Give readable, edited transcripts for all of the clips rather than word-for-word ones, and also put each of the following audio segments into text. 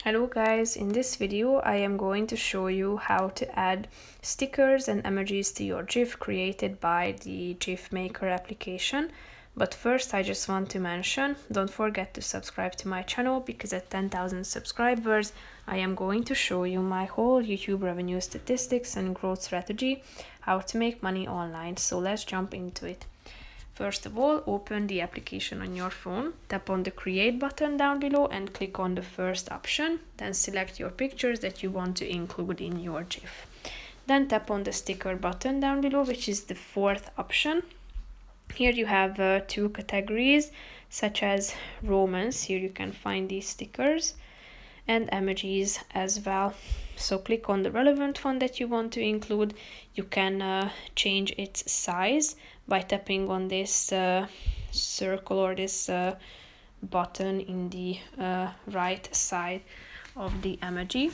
Hello guys, in this video I am going to show you how to add stickers and emojis to your GIF created by the GIF Maker application. But first I just want to mention, don't forget to subscribe to my channel because at 10,000 subscribers I am going to show you my whole YouTube revenue statistics and growth strategy, how to make money online. So let's jump into it. First of all, open the application on your phone, tap on the Create button down below and click on the first option, then select your pictures that you want to include in your GIF. Then tap on the Sticker button down below, which is the fourth option. Here you have two categories, such as romance, here you can find these stickers, and emojis as well. So click on the relevant one that you want to include. You can change its size by tapping on this circle or this button in the right side of the emoji.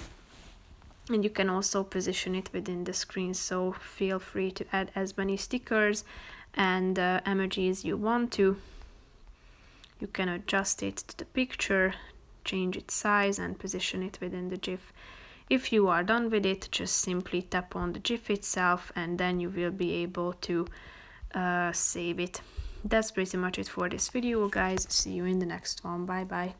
And you can also position it within the screen, so feel free to add as many stickers and emojis you want to. You can adjust it to the picture, change its size and position it within the GIF. If you are done with it, just simply tap on the GIF itself and then you will be able to save it. That's pretty much it for this video, guys. See you in the next one. Bye bye.